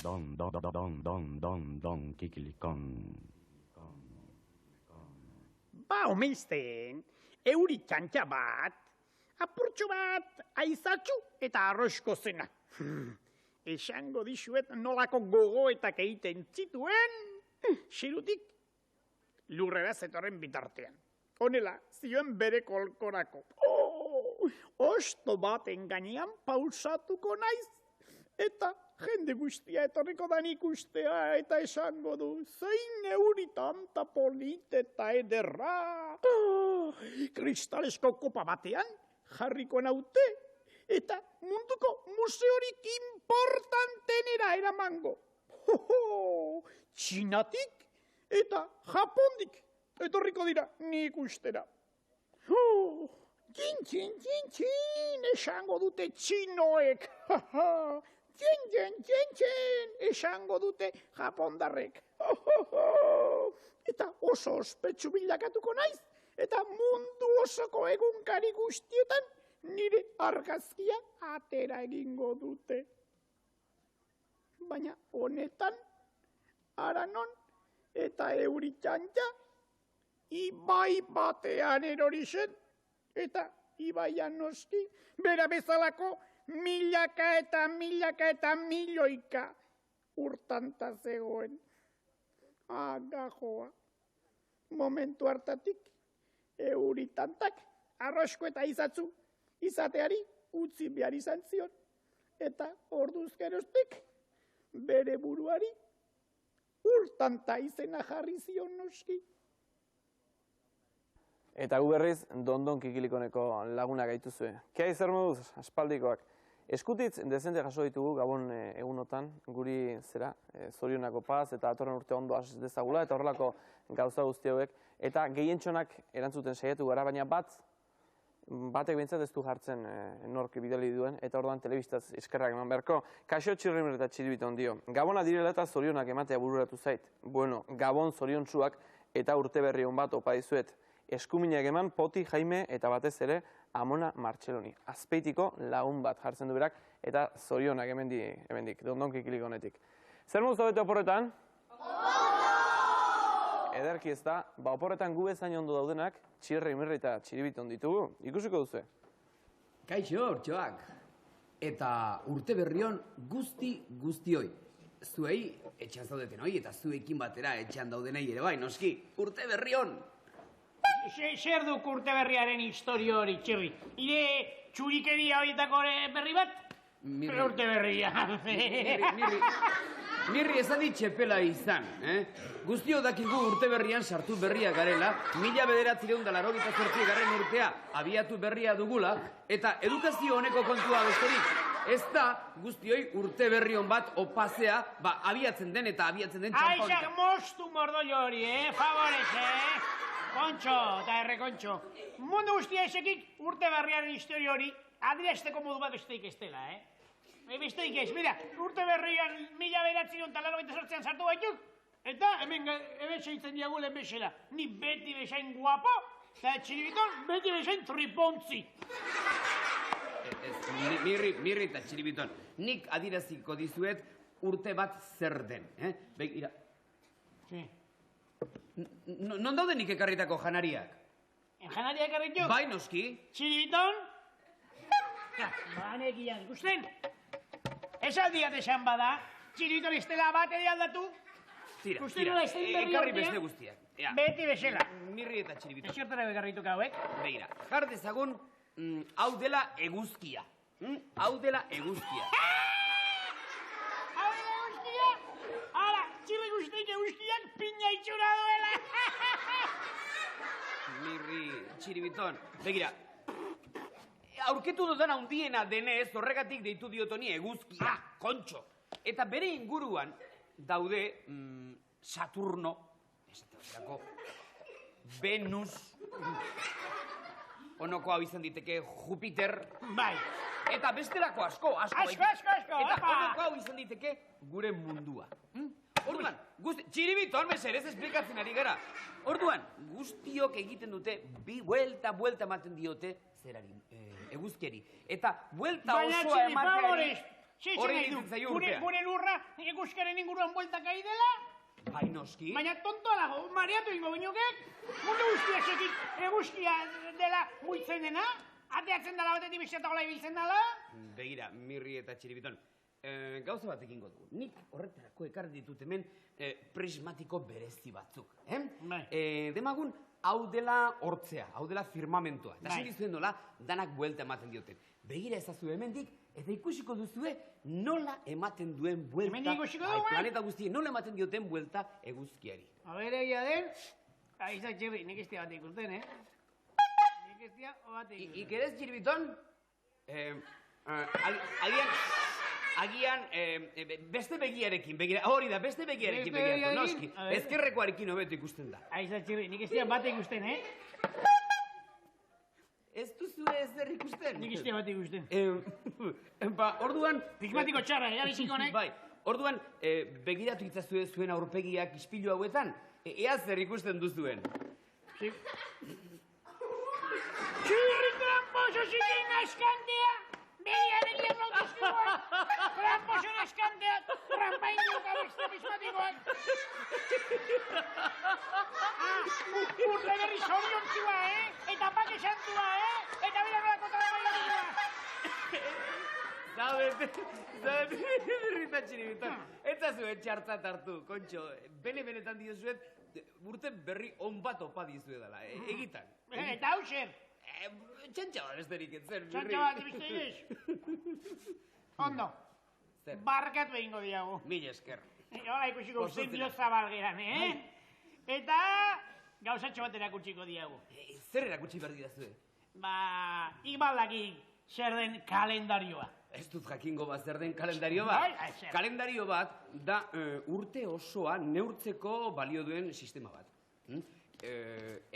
don, kikilikon. Ba, omeizten, euri txantxa bat, apurtxo bat aizatxu eta arrosko zena. Esango dizuet nolako gogoetak egiten zituen, xirutik lurrera zetorren bitartean. Honela, zioen bere kolkorako. Osto baten gainean pausatuko naiz, eta jende guztia etorriko dan ikustea eta esango du, zein euri tanta polit eta ederra. Kristalesko kopa batean jarriko naute, eta munduko museorik importantenera eramango. Txinatik eta Japondik etorriko dira nik ustera. Txin, esango dute txinoek. Txin, esango dute japondarrek. Eta oso ospetsu bilakatuko naiz, eta mundu osoko egunkari guztietan nire argazkia atera egingo dute. Baina honetan, Aranon eta euri txantxa, ibai batean erori zen, eta ibaian noski, bera bezalako milaka eta milioika urtanta zegoen. Agajoa. Momentu hartatik, euri tantak, arrosko eta izatzu, izateari utzi behar izan zion, eta orduz geroztik, bere buruari, urtanta izena jarri zion noski. Eta gu berriz, Dondon Kikilikoneko laguna gaituzue. Kia zer moduz, aspaldikoak. Eskutitz dezente jaso ditugu Gabon egunotan, guri zera, zorionako paz eta atorren urte ondo has dezagula, eta horrelako gauza guzti hauek. Eta gehientxonak erantzuten saiatu gara, baina batek bintzat ez du jartzen nork bidali duen, eta orduan telebistaz eskerrak eman beharko. Kaixo Txirrimir eta Txiribiton dio. Gabona direla eta zorionak ematea bururatu zait. Bueno, Gabon zoriontsuak eta urte berri hon bat opa dizuet. Eskuminak eman Poti, Jaime eta batez ere Amona Martxeloni. Azpeitiko lagun bat jartzen du berak eta zorionak hemendik, Dondon Kikilikonetik. Zer moz dobete oporretan? Ederki ez da, oporretan gu bezain ondo daudenak, Txirrimir eta Txiribiton ditugu. Ikusiko duzu? Kaixo, hortxoak. Eta urte berrion guztioi. Zuei etxan zaudeten hoi eta zuekin batera etxan daudenei ere bai, noski. Urte berrion! Zer duk urte berriaren historio hori, Txirri? Ire txurikeria horietako berri bat? Urte berria. Mirri ezadi txepela izan. Guztio dakigu urte berrian sartu berria garela, 1988 garren urtea abiatu berria dugula, eta edukazio honeko kontua besterik. Ez da guztioi urte berrion bat opazea, abiatzen den eta abiatzen den txamponika. Aizak mostu mordollo hori, favorez, Kontxo eta errekontxo. Mundu guztia esekik urte berriaren historio hori adierazteko modu bat besteik ez dela, Besteik ez, mira, urte berrian 1988an sartu baituk, eta hemen seitzen diagu lehen bezala. Ni beti bezain guapo, eta Txiribiton beti bezain tripontzi. Mirri eta Txiribiton, nik adieraziko dizuet urte bat zer den, Begira. Non daude nik ekarritako janariak? Janariak ekarritu? Bai, noski. Txiribiton? Banekian, ikusten? Esaldiat esan bada, Txiribiton ez dela bat ere aldatu? Tira, ekarri beste guztiak. Beti bezala. Mirri eta Txiribiton. Esertara bekarrituk hauek? Begira, jar dezagun, hau dela eguzkia. Hau dela eguzkia. Hala, Txirri guztiak eguzkiak pina itxura duela. Mirri, Txiribiton, begira, aurketu dudan handiena denez, horregatik deitu diotoni eguzkia, kontxo. Eta bere inguruan daude Saturno, Venus, honoko hau izan diteke Jupiter, bai. Eta bestelako asko. Eta honoko hau izan diteke gure mundua. Orduan, Txiribiton mesedez esplikatzen ari gara. Orduan, guztiok egiten dute, bi buelta ematen diote zerari, eguzkeri. Eta buelta osoa emateari... Hori ditzen zaio urtea. Gure lurra eguzkaren inguruan bueltak ari dela? Bai, noski. Baina tontoa dago, mareatu ingo binukek? Mundu guztia sekik eguzkia dela muitzen dena? Ateatzen dela batetik besteatagola ibiltzen dela? Begira, Mirri eta Txiribiton. Gauza bat egingo dugu. Nik horretarako ekarri ditut hemen prismatiko berezi batzuk. Demagun, hau dela hortzea, hau dela firmamentoa. Eta sentizuen nola, danak buelta ematen dioten. Begira ezazu hemendik, eta ikusiko duzue nola ematen duen buelta. Hemendik ikusiko dugu, planeta guztien, nola ematen dioten buelta eguzkiari. A ber, egia den, aizak Txirri, nik estia bat ikusten, Nik estia bat ikusten. Ikerez, Txiribiton? Agian, beste begiarekin, hori da, beste begiarekin begiratu, noski. Ezkerrekoarekin hobeto ikusten da. Aizak Txirri, nik estia bat ikusten, Ez duzu ezer ikusten? Nik estia bat ikusten. Orduan... Prismatiko txarra, biziko honek. Bai, orduan, begiratu itzazue zuen aurpegiak ispilu hauetan, ea zer ikusten duzuen. Txirri tramposo ziren askantea! Begia bautizkoak! Tramposo askanteak! Trampainuk abeste prismatikoak! Urte berri zoriontzua, Eta pake santua, Eta bera nolako trampainua! Zabet, Mirrita Txiribiton, ez zuen txartzat hartu, kontxo, benetan diozuet, urte berri on bat opa dizuedala, egitan. Eta hau zer? Txantxa bat besterik etzen, Mirri. Txantxa bat beste iriz? Ondo, barkatu egingo diago. Mil esker. Hola ikusiko usten dio zabalgeran, Eta gauzatxo bat erakutsiko diago. Zer erakutsi behar didazue? Ibaldakik zer den kalendarioa. Ez dut jakingo bat zer den kalendario bat. Kalendario bat da urte osoa neurtzeko balio duen sistema bat.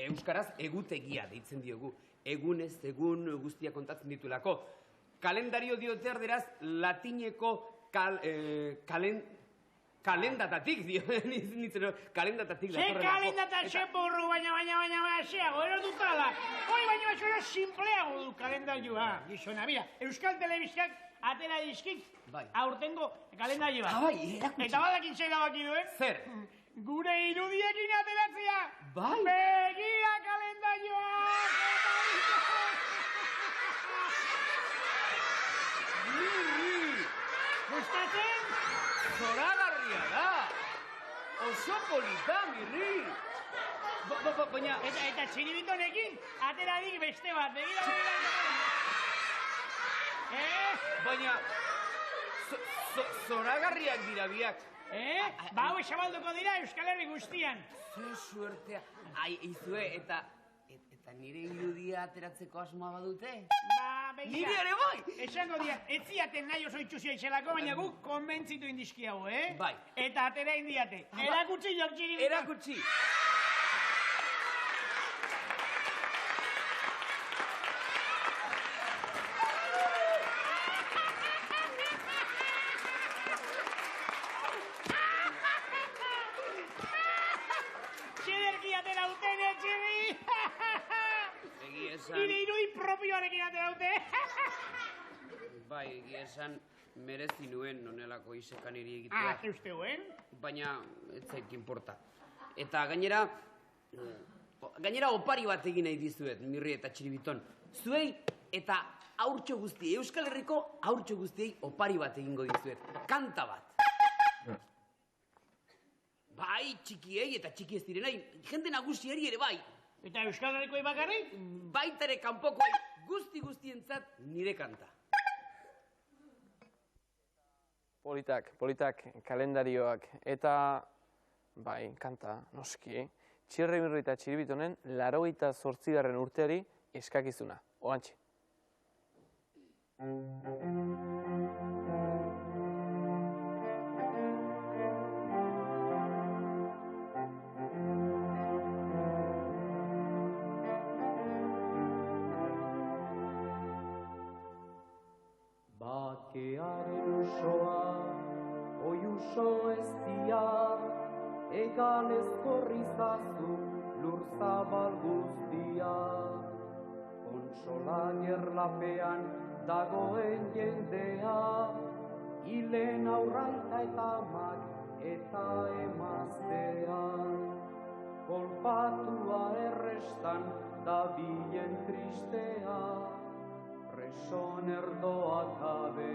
Euskaraz egutegia deitzen diogu. Egunez egun guztia kontatzen dituelako. Kalendario diote erderaz latineko kalendatatik dio. Kalendatatik. Ze kalendata, ze borru, baina, zeago, erotutala. Hori baina baina simpleago du kalendarioa. Gizona, mira, Euskal Telebistak atera dizkik aurtengo kalendarioa. Bai, erakutsi. Eta badakin zer erabaki duen? Zer? Gure irudiekin ateratzea! Bai! Begira kalendarioa! Mirri! Gustatzen? Zoragarria da! Oso polita, Mirri! Baina... Eta Txiribitonekin ateradik beste bat, begira! Baina... Zoragarriak dira biak. Ba hau esabalduko dira Euskal Herri guztian. Ze suertea. Izue, eta nire irudia ateratzeko asmoa badute? Ba, begira. Nire ere bai! Esango diat, ez ziaten nahi oso itxuzia itxelako, baina guk konbentzitu indizkiago, Bai. Eta atera indiate. Erakutsi jok Txiribito. Erakutsi! Nire irudi propioarekin ateraute. Bai, esan merezi nuen nonelako isekan iri egitea. Ze usteuen? Baina, ez zaik inporta. Eta gainera opari bat egin nahi dizuet, Mirri eta Txiribiton. Zuei eta haurtxo guztiei, Euskal Herriko haurtxo guztiei opari bat egingo dizuet. Kanta bat. Bai, txikiei eta txiki ez direnai, jende nagusiari ere bai. Eta Euskal Herrikoi bakarrik? Baitere kanpokoi guztientzat nire kanta. Politak kalendarioak eta, bai, kanta, noski, Txirri Mirri eta Txiribitonen 88. urteari eskakizuna. Ohantxe. Bakearen usoa, oiuso eztia, eganez korrizazu lur zabal guztia. Kontsola gerlapean dagoen jendea, hilen aurraita eta amak eta emazteak. Kolpatua errestan da bilen tristea, preson erdoak gabe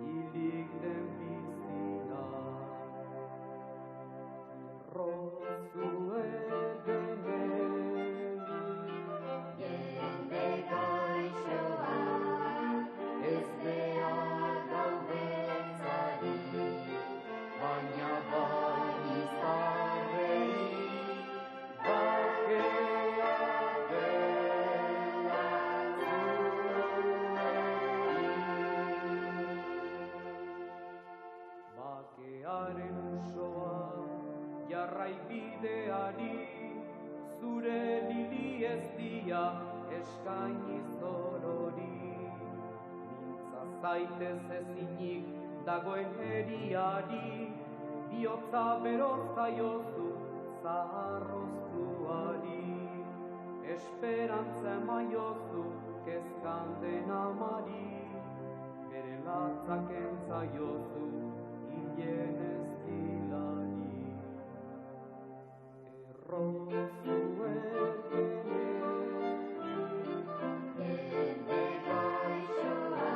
hilik den bizia. Rozu edenen jende gaixoa, ez behar gaudetzari, baina bai izarrei bakea dela bakearen usoa jarraibideari zure lili ez dia eskaini zorori. Mintza zaitez ezinik dagoen heriari, bihotza berotza jozu zaharroztuari. Esperantza emaiozu kezkan den amari, bere latzak entzaiozu hilen ezkilari. Errozu edenen jende gaixoa,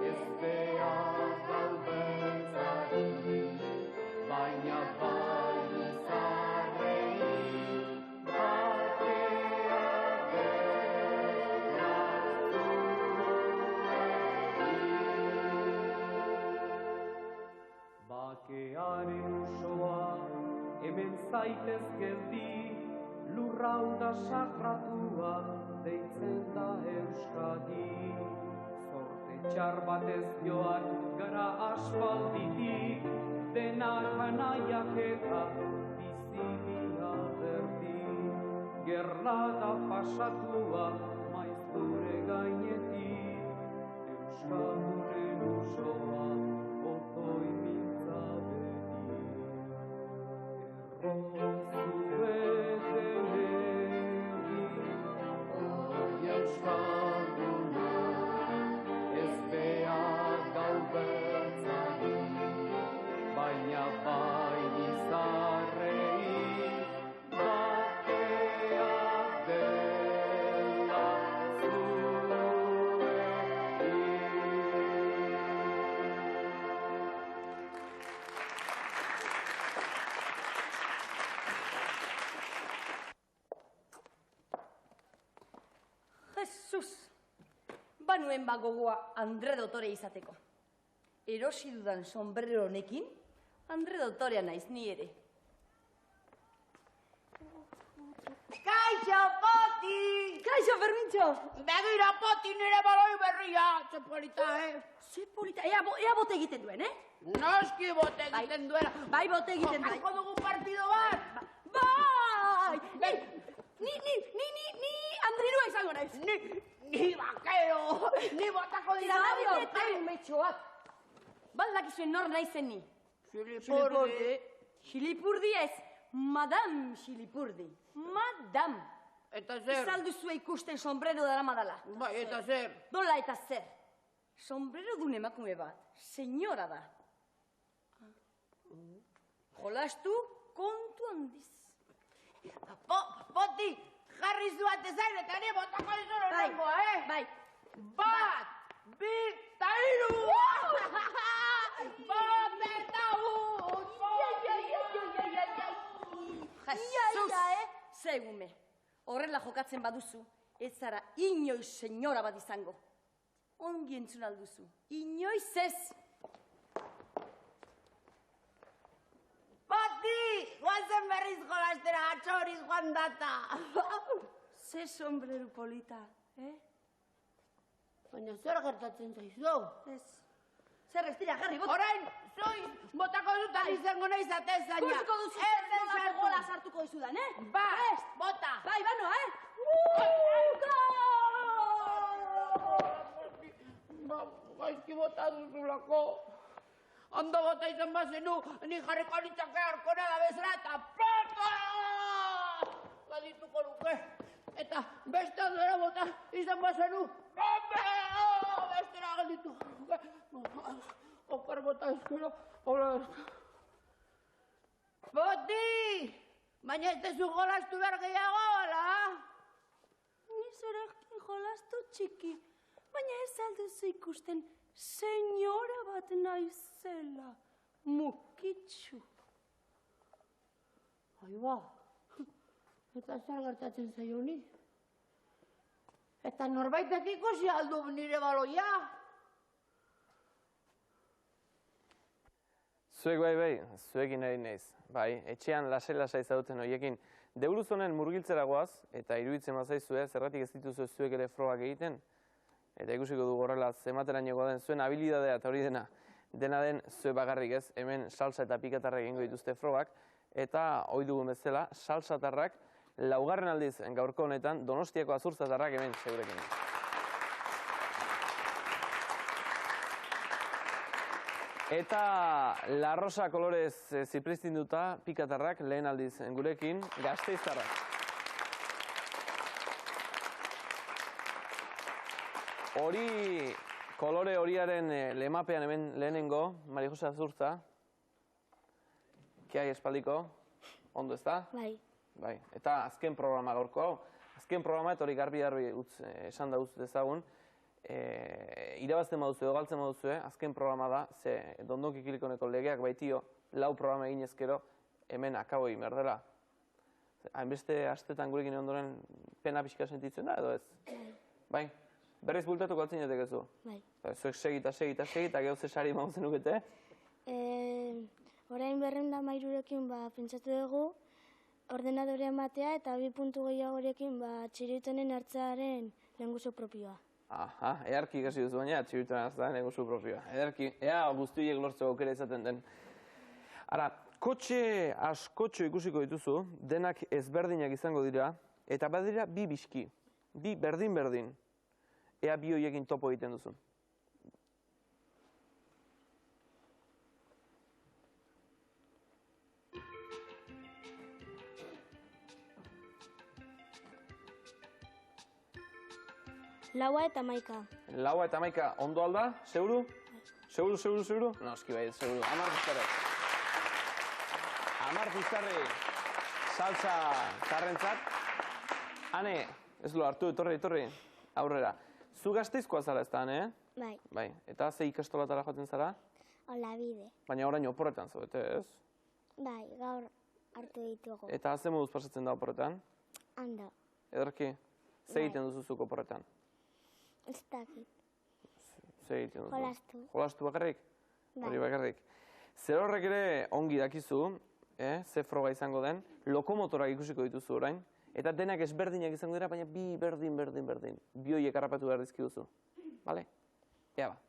ez behar gaudetzari, baina bai izarrei bakea dela bakearen usoa hemen zaitez geldi, lurralda sakratua deitzen da Euskadi. Zorte txar batez joan gara aspalditik, denak anaiak eta bizibia berdi. Gerlada pasatua maizture gainetik, Euskaldunen usoa otoi mintza beti. Errozu edenen oi Euskalduna, ez behar gaudetzari, baina bai izarrei bakea dela Jesus, banuen bagogoa Andre Dotore izateko. Erosi dudan sombrero honekin, Andre Dotorea naiz ni ere. Kaixo, Poti! Kaixo, Fermintxo! Begira, Poti, nire baloi berria, ze polita, Ze polita, ea bote egiten duen, Noski bote egiten duela. Bai, bote egiten bai. Jokatuko dugu partido bat. Bai! Ni Andrirua izango naiz. Ni bakero, ni botako dira. Eta umetxoak. Baldakizuen nor naizen ni. Xilipurdi. Xilipurdi ez, Madame Xilipurdi. Madame. Eta zer? Izalduzu ikusten sombrero dara madala. Bai, eta zer? Nola eta zer? Sombrero dun emakume bat, senyora da. Jolastu kontu handiz. Poti, jarri zuat ezain eta nire botako dizoro nengoa, Bai. Bat, bi, ta hiru! Bat eta hut! Jesus! Zegume, horrela jokatzen baduzu, ez zara inoiz senyora bat izango. Ongi entzun alduzu, inoiz ez. Poti, guazen berriz jolastera, atxoriz joan data. Ze sombrero polita, Baina zer gertatzen zaizu? Ez. Zer ez dira, jarri, bota. Orain, zoiz, botako dutan izango nahi zatezaina. Ikusiko duzu zer nolako gola sartuko dizudan, Ba, bota. Bai, bano, Gaizki bota duzulako. Ondo bota izan bazenu, ni jarriko nitzake arkona da bezala eta pata! Gadituko luke. Eta beste aldera bota izan bazenu, bestera gaditu. Okar bota eskero, hola Boti! Baina ez dezu jolastu behar gehiago, ala? Ni zorekin jolastu txiki, baina ez alduzu ikusten senyora bat naizela, mukitxu. Aiba, eta zer gertatzen zaio ni? Eta norbaitek ikusi aldu nire baloia? Zuek bai, zuekin ari naiz. Bai, etxean lasai-lasai zaudeten horiekin. Deburuz honen murgiltzera goaz, eta iruditzen bazaizue, zergatik ez dituzu zuek ere frogak egiten. Eta ikusiko du horrela zemateraino den zuen habilidadea eta hori dena den zue bakarrik ez, hemen salsa eta pikatarrak egingo dituzte frogak, eta ohi dugun bezala, salsatarrak laugarren aldiz gaurko honetan Donostiako azurtzatarrak hemen segurekin. Eta La Rosa kolorez zipristinduta pikatarrak lehen aldiz gurekin Gasteiztarrak. Hori, kolore horiaren lemapean hemen lehenengo, Maria Jose Azurtza. Kiai espaldiko, ondo ez da? Bai. Bai, eta azken programa gaurko hau. Azken programa eta hori garbi esan da utz dezagun. Irabazten baduzu edo galtzen baduzu, azken programa da, ze Dondon Kikilikoneko legeak baitio, 4 programa egin ezkero, hemen akabo egin behar dela. Hainbeste astetan gurekin ondoren pena pixka sentitzen da, edo ez? Bai. Berriz bultatuko altzin jatek ez du? Bai. Zuek segita, geho ze sari mauzen nukete? Orain 213ekin pentsatu dugu, ordenadorean matea eta 2 puntu gehiagorekin txiritonen hartzearen lehengusu propioa. Aha, earki ikasi duzu baina, txiritonen hartzearen lehengusu propioa. Ea guztiek lortzeko aukera izaten den. Ara, kotxe askotxo ikusiko dituzu, denak ezberdinak izango dira, eta badira 2 biski, 2 berdin-berdin. Ea bi horiekin topo egiten duzu. Laua eta hamaika. Laua eta hamaika, ondo alda? Seguru? Seguru? Noski bai, seguru. 10 pizkarri. 10 pizkarri salsa tarrentzat. Ane, ez lo hartu, etorri, aurrera. Zu Gasteizkoa zara ez da, Bai. Bai, eta ze ikastolatara joaten zara? Olabide. Baina orain oporretan zaudete, ez? Bai, gaur hartu ditugu. Eta ze moduz pasatzen da oporretan? Ando. Ederki, ze egiten duzuzuk oporretan? Ez dakit. Ze egiten duzu? Jolastu. Jolastu bakarrik? Bai. Hori bakarrik. Zer horrek ere ongi dakizu, ze froga izango den, lokomotorak ikusiko dituzu orain, eta denak ezberdinak izango dira, baina 2 berdin. Bi horiek harrapatu behar dizki duzu. Bale? Ea ba.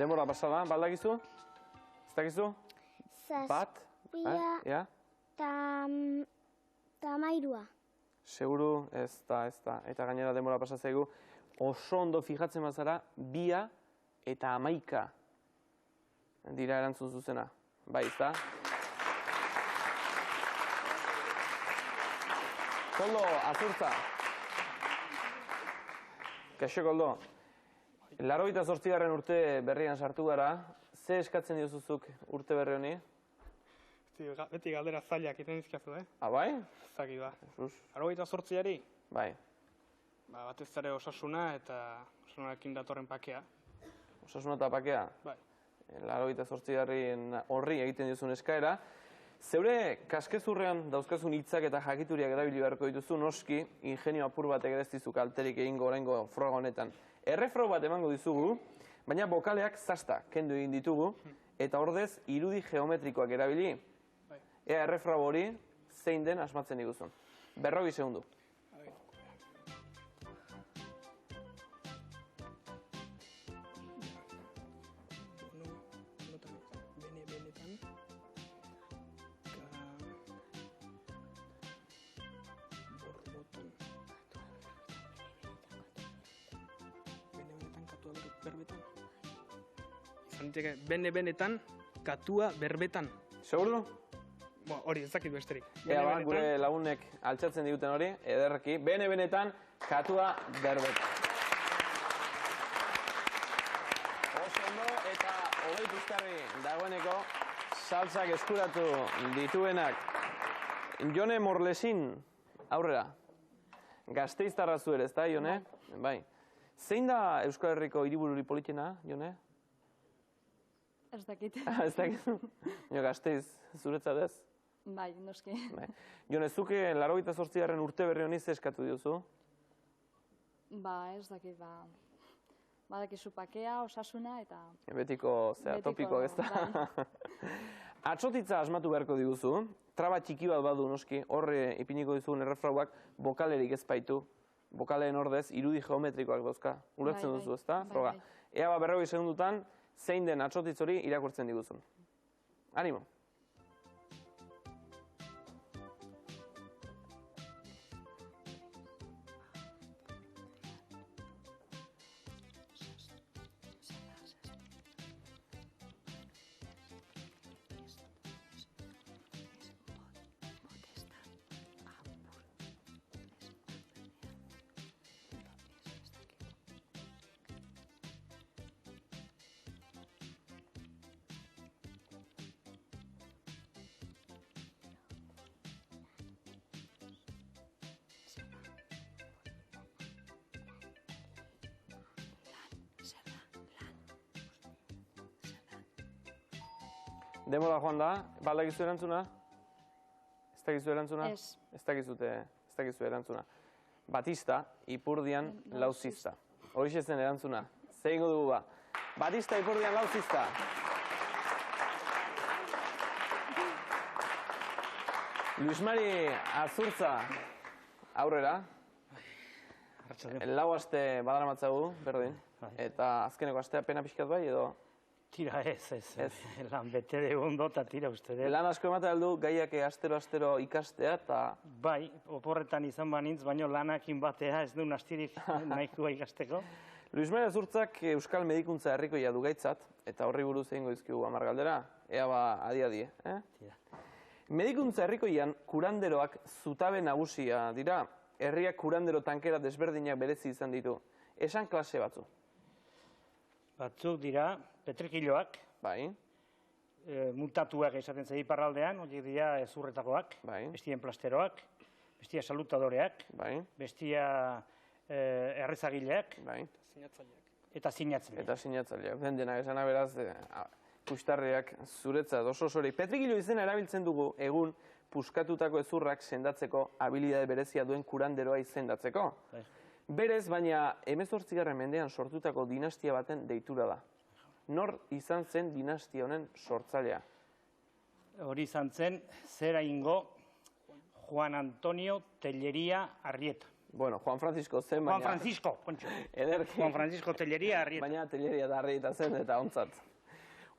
Denbora pasada, baldakizu? Ez dakizu? Bat? Zazpia eta 13. Seguru, ez da. Eta gainera denbora pasatzaigu. Oso ondo fijatzen bazara, 2 eta 11 dira erantzun zuzena. Bai, ez da? Koldo, Azurtza. Kaixo, Koldo. 88. urte berrian sartu gara. Ze eskatzen diozuzuk urte berri honi? Beti galdera zailak iten dizkiazu, Bai? Zaki da. 88ari? Bai. Batez ere osasuna eta osasunarekin datorren pakea. Osasuna eta pakea? Bai. 88. horri egiten diozun eskaera. Zeure kaskezurrean dauzkazun hitzak eta jakituriak erabili beharko dituzu, noski ingenio apur batek ez dizu kalterik egingo oraingo froga honetan. Errefro bat emango dizugu, baina bokaleak zasta kendu egin ditugu, eta ordez irudi geometrikoak erabili. Ea errefro hori zein den asmatzen diguzun. 40 segundu. berbetan. Izan liteke, bene-benetan, katua berbetan. Seguru? Hori, ez dakit besterik. Ea ba, gure lagunek altxatzen diguten hori, ederki, bene-benetan, katua berbetan. Oso ondo, eta hogei puzkarri dagoeneko, saltzak eskuratu dituenak. Jone Morlesin, aurrera. Gasteiztarra zu ere, ez da, Jone? Bai. Zein da Euskal Herriko hiribururi politena, Jone? Ez dakit. Ez dakit. Jo, Gasteiz, zuretzat ez? Bai, noski. Jone, zuke 88. urte berri honi ze eskatu diozu? Ba, ez dakit, badakizu pakea, osasuna eta... Betiko, topikoak ez da. Atxotitza asmatu beharko diguzu, traba txiki bat badu noski, horre ipiniko dizugun errefrauak bokalerik ez baitu. Bokalen ordez, irudi geometrikoak dauzka. Ulertzen duzu, ez da? Froga. Ea 40 segundutan, zein den atxotitz hori irakurtzen diguzun. Animo! Demora joan da, baldakizu erantzuna? Ez dakizu erantzuna? Ez. Ez dakizu erantzuna. Batista, Ipurdian, lauzista. Horixe zen erantzuna. Zeingo dugu ba. Batista, Ipurdian, lauzista. Luis Mari Azurtza, aurrera. Lau aste badaramatzagu, berdin. Eta azkeneko astea pena pixkat bai, edo... Tira ez. Lan bete degundo eta tira uste dut. Lan asko ematen aldu gaiak astero ikastea eta... Bai, oporretan izan banintz, baina lanakin batea ez duen astirik nahikoa ikasteko. Luis Mari Azurtzak Euskal Medikuntza Herrikoia du gaitzat, eta horri buruz egingo dizkigu 10 galdera, ea ba adi, Medikuntza Herrikoian kuranderoak zutabe nagusia dira, herriak kurandero tankera desberdinak berezi izan ditu. Esan klase batzu. Batzuk dira, petrikiloak, bai. Multatuak esaten zedi iparraldean, horiek dira ezurretakoak, bestien plasteroak, bestia salutadoreak, bestia errezagileak, eta sinatzaileak. Eta sinatzaileak, den denak esana beraz, kustarriak zuretzat oso osorik. Petrikilo izena erabiltzen dugu egun puskatutako ezurrak sendatzeko habilidade berezia duen kuranderoa izendatzeko. Berez, baina 18. mendean sortutako dinastia baten deitura da. Nor izan zen dinastia honen sortzailea? Hori izan zen, zera ingo Juan Antonio Telleria Arrieta. Bueno, Juan Francisco zen, baina... Juan Francisco, kontxo. Ederki. Juan Francisco Telleria Arrieta. Baina Telleria da Arrieta zen eta ontzat.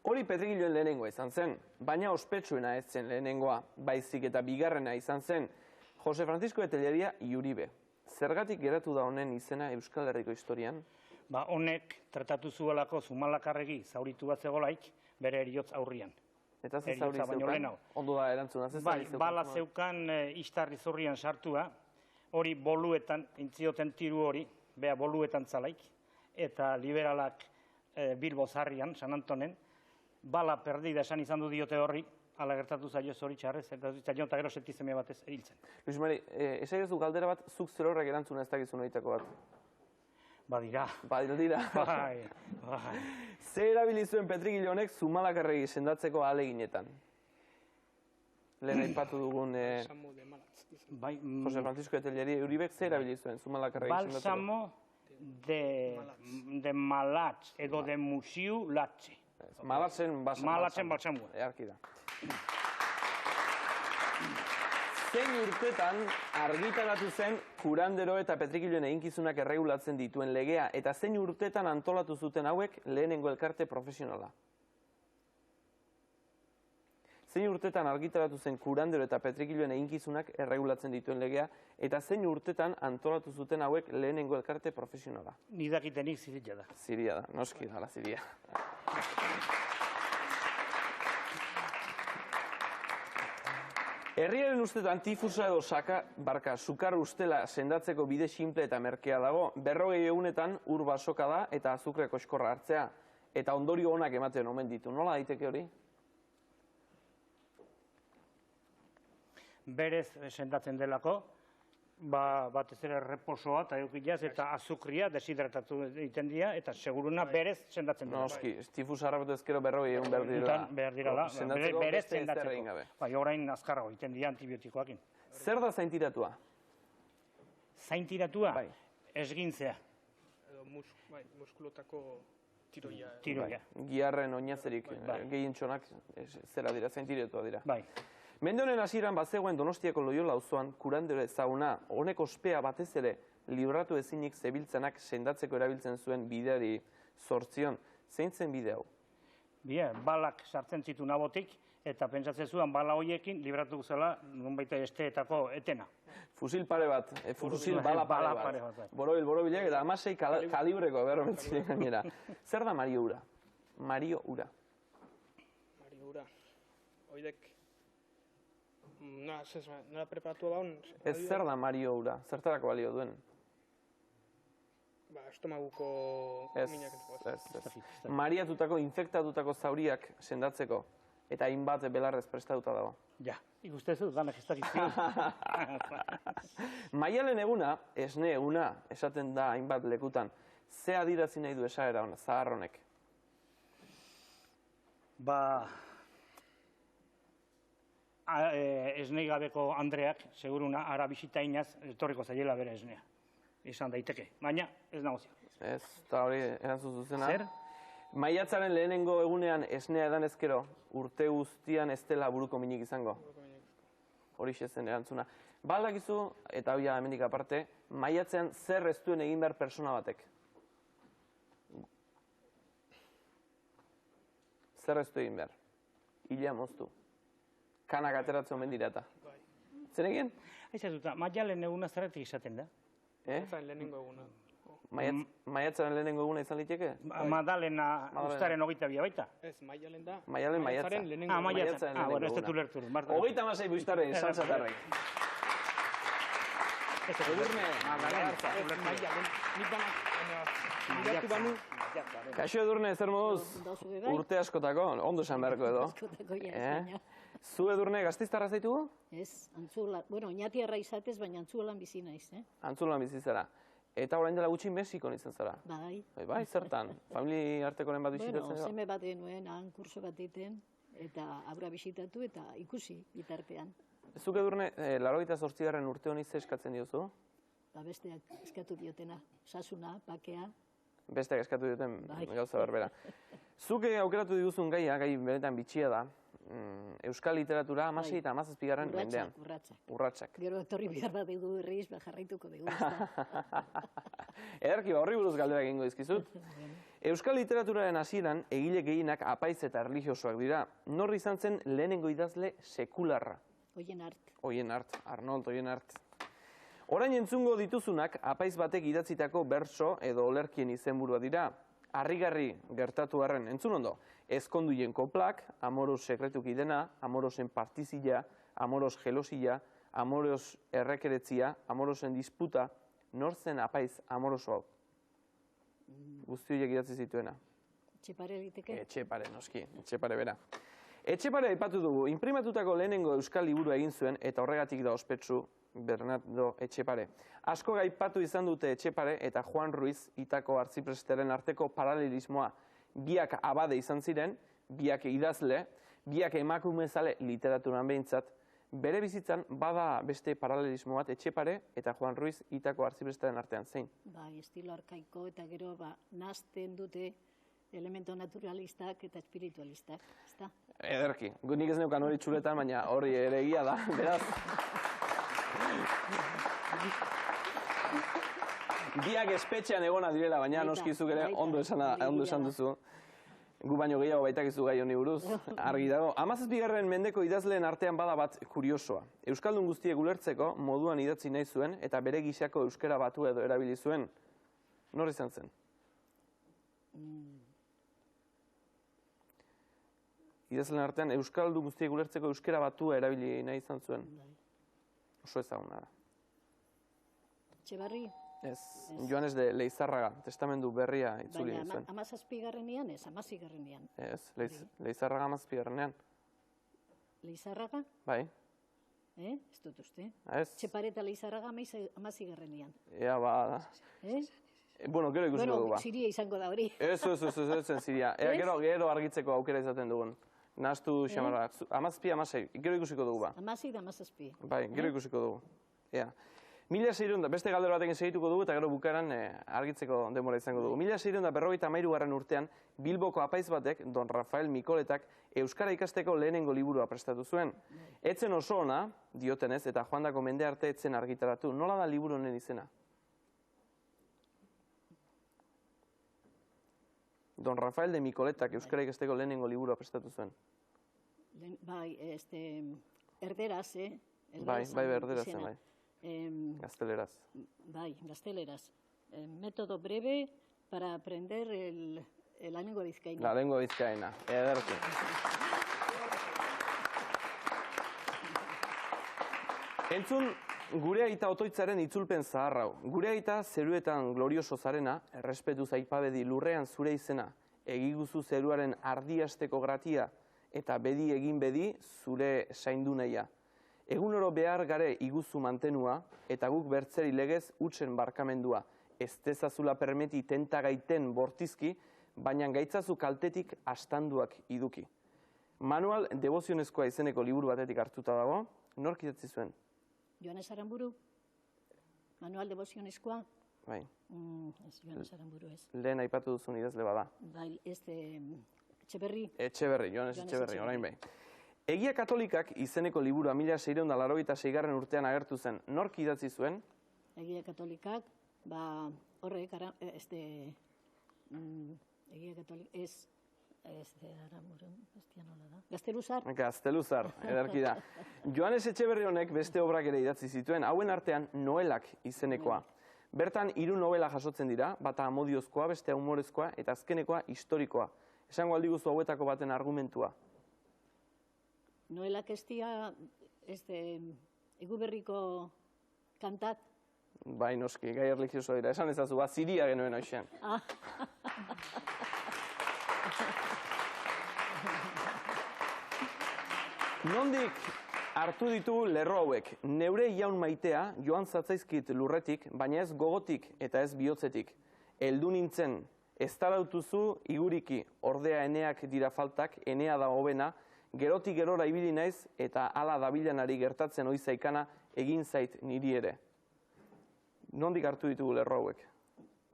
Hori Petrikiloen lehenengoa izan zen, baina ospetsuena ez zen lehenengoa, baizik eta bigarrena izan zen, Jose Francisco de Telleria y Uribe. Zergatik geratu da honen izena Euskal Herriko historian? Ba, honek tratatu zuelako Zumalakarregi zauritu bat zegolaik bere eriotz aurrian. Eta ze zauri zeukan? Ondo da erantzuna, ze zauri zeukan? Bala zeukan istarri zurrian sartua, hori boluetan, intzioten tiru hori, bea boluetan zalaik, eta liberalak Bilbo zarrian, San Antonen, bala perdida esan izan du diote horri, ala gertatu zaio zoritxarrez, eta gero septizemia batez hiltzen. Luis Mari, esaiozu galdera bat, zuk zer horrek erantzuna ez dakizun horietako bat? Badira. Badira. Bai. Ze erabili zuen Petrikilo honek Zumalakarregi sendatzeko ahaleginetan? Lehen aipatu dugun... Jose Francisco de Telleria Uribek ze erabili zuen Zumalakarregi sendatzeko? Balsamo de Malatz edo de Musiu Latze. Malatzen balsamua. Earki da. Zein urtetan argitaratu zen kurandero eta petrikiloen eginkizunak erregulatzen dituen legea, eta zein urtetan antolatu zuten hauek lehenengo elkarte profesionala? zein urtetan argitaratu zen kurandero eta petrikiloen eginkizunak erregulatzen dituen legea, eta zein urtetan antolatu zuten hauek lehenengo elkarte profesionala. Ni dakitenik Ziria da. Ziria da, noski dala Ziria. Herriaren ustetan tifusa edo sukar ustela sendatzeko bide simple eta merkea dago, 40 egunetan ur basoka da eta azukre koskorra hartzea, eta ondorio onak ematen omen ditu. Nola daiteke hori? Berez sendatzen delako, batez ere reposoa eta eukilaz eta azukria deshidratatu egiten dira, eta seguruna berez sendatzen delako. Noski, tifusa harrapatu ezkero 40 egun behar direla. Behar direla, berez sendatzeko. Bai, orain azkarrago egiten dira antibiotikoakin. Zer da zaintiratua? Zaintiratua? Bai. Esgintzea. Edo muskulotako tiroia. Tiroia. Giarren oinazerik gehien txonak zera dira, zaintiratua dira. Bai. Mende honen hasieran bazegoen Donostiako Loiola auzoan kurandero ezaguna, honek ospea batez ere libratu ezinik zebiltzenak sendatzeko erabiltzen zuen bideari zortzion. Zein zen bide hau? Balak sartzen zituen abotik, eta pentsatzen zuen bala horiekin libratu zela nonbait esteetako etena. Fusil pare bat, bala pare bat. Borobilek eta 16 kalibreko berromentzien gainera. Zer da Mario Ura? Mario Ura. Mario Ura. Oidek nola preparatu baun? Ez zer da Mario Ura? Zertarako balio duen? Estomaguko minak ez. Mariatutako, infektatutako zauriak sendatzeko, eta hainbat belarrez prestatuta dago. Ja, ikustezu, danak ez dakizkio. Maialen eguna, esne eguna, esaten da hainbat lekutan. Ze adirazi nahi du esaera hona, zahar honek? Esnei gabeko Andreak, seguruna, ara bisita inaz, etorriko zaiela bere esnea. Izan daiteke, baina ez nagozio. Ez, eta hori erantzun zuzena. Zer? Maiatzaren lehenengo egunean esnea edan ezkero, urte guztian ez dela buruko minik izango. Hori zen erantzuna. Baldakizu, eta hori hemendik aparte, maiatzean zer ez duen egin behar persona batek? Zer ez du egin behar? Ilea moztu. Kanak ateratzen omen dira eta. Zer egin? Aizatuta, Maialen eguna zerretik izaten da? Maiatzaren lehenengo eguna. Maiatzaren lehenengo eguna izan liteke? Madalena ustaren 22 baita? Ez, Maialen da. Maiatzaren lehenengo eguna. Maiatzaren lehenengo eguna. Ez dut ulertu. 36 buiztaren saltzatarrek. Edurne, Kaixo Edurne, zer moduz? Urte askotako, ondo esan beharko edo. Zu Edurne, Gasteiztarra zaitugu? Ez, Antzuola, oinatiarra izatez, baina Antzuolan bizi naiz, Antzuolan bizi zara. Eta orain dela gutxi Mexikon izan zara? Bai. Bai, zertan? Famili artekoren bat bisitatzen edo? Seme bat genuen, han kurso bat egiten, eta aurra bisitatu eta ikusi bitartean. Zuk Edurne, 88. urte honi ze eskatzen diozu? Besteak eskatu diotena, osasuna, bakea. Besteak eskatu dioten gauza berbera. Zuk aukeratu diguzun gaia, gai benetan bitxia da, euskal literatura 16 eta 17. mendean. Urratsak. Gero etorri behar bat dugu berriz, jarraituko dugu. Ederki, horri buruz galdera egingo dizkizut. Euskal literaturaren hasieran egile gehienak apaiz eta erlijiosoak dira. Nor izan zen lehenengo idazle sekularra? Oienart, Arnold Oienart. Orain entzungo dituzunak apaiz batek idatzitako bertso edo olerkien izenburua dira. Harrigarri gertatu arren, entzun ondo, ezkonduien koplak, amoros sekretuki dena, amorosen partizia, amoros gelosila, amoros errekeretzia, amorosen disputa, nor zen apaiz amoroso hau? Guzti horiek idatzi zituena. Etxepare liteke? Etxepare, noski, Etxepare bera. Etxepare aipatu dugu, inprimatutako lehenengo euskal liburua egin zuen, eta horregatik da ospetsu Bernardo Etxepare. Asko gaipatu izan dute Etxepare eta Juan Ruiz Itako artzipresteren arteko paralelismoa. Biak abade izan ziren, biak idazle, biak emakumezale literaturan behintzat. Bere bizitzan bada beste paralelismo bat Etxepare eta Juan Ruiz Itako artzipresteren artean zein? Bai, estilo arkaiko eta gero nazten dute elemento naturalistak eta espiritualistak, ezta? Ederki, nik ez neukan hori txuletan, baina hori ere egia da, beraz. Biak espetxean egona direla, baina noskizuk ere ondo esan duzu. Gu baino gehiago baitakizu gai honi buruz, argi dago. 17. mendeko idazleen artean bada bat kuriosoa. Euskaldun guztiek ulertzeko moduan idatzi nahi zuen eta bere gisako euskara batu edo erabili zuen. Nor izan zen? Idazleen artean euskaldun guztiek ulertzeko euskara batua erabili nahi izan zuen. Oso ezaguna da. Etxebarri? Ez, Joanes de Leizarraga, testamendu berria itzuli zuen. Baina 17. ez, 16. Ez, Leizarraga 17. Leizarraga? Bai. Ez dut uste. Ez. Txepareta Leizarraga 16. Ea, ba... Bueno, gero ikusiko dugu ba. Bueno, Siria izango da hori. Ez zen Siria. Ea, gero argitzeko aukera izaten dugun. Nahaztu xamarra. 17, gero ikusiko dugu ba. 16 da 17. Bai, gero ikusiko dugu. Ea. 1600, beste galdera batekin segituko dugu eta gero bukaran argitzeko denbora izango dugu. 1653. urtean, Bilboko apaiz batek, Don Rafael Mikoletak, euskara ikasteko lehenengo liburua prestatu zuen. Etzen oso ona, diotenez, eta joandako mende arte etzen argitaratu. Nola da liburu honen izena? Don Rafael de Mikoletak euskara ikasteko lehenengo liburua prestatu zuen. Bai, erderaz, Bai, erderazen, bai. Gazteleraz. Bai, gazteleraz. Método breve para aprender la lengua vizcaína. La lengua vizcaína, ederki. Entzun, gure aita otoitzaren itzulpen zahar hau. Gure aita zeruetan glorioso zarena, errespetuz aipabedi lurrean zure izena, egiguzu zeruaren ardiasteko gratia, eta bedi egin bedi zure sainduneia. Egunero behar gare iguzu mantenua, eta guk bertzeri legez utzen barkamendua. Ez dezazula permeti tentagaiten bortizki, baina gaitzazu kaltetik astanduak iduki. Manual debozionezkoa izeneko liburu batetik hartuta dago, nork idatzi zuen? Joanes Aramburu? Manual debozionezkoa? Bai. Joanes Aramburu ez. Lehen aipatu duzun idazle bada. Bai, Etxeberri. Etxeberri, Joanes Etxeberri, orain bai. Egia Katolikak izeneko liburua 1686. urtean agertu zen. Nork idatzi zuen? Egia Katolikak, horrek, Egia Katolik, Gazteluzar. Gazteluzar, ederki da. Joanes Etxeberri honek beste obrak ere idatzi zituen, hauen artean Noelak izenekoa. Bertan 3 novela jasotzen dira, bata amodiozkoa, bestea humorezkoa, eta azkenekoa historikoa. Esango aldi guzu hauetako baten argumentua. Noelak ez dia, Eguberriko kantat. Bai, noski, gai erlijioso dira. Esan ezazu, Siria genuen hoxen. Nondik hartu ditu lerro hauek? Neure jaun maitea joan zatzaizkit lurretik, baina ez gogotik eta ez bihotzetik. Heldu nintzen, ez tarautuzu iguriki, ordea eneak dira faltak, enea da hobena, gerotik gerora ibili naiz eta hala dabilanari gertatzen oizaikana egin zait niri ere. Nondik hartu ditugu lerro hauek?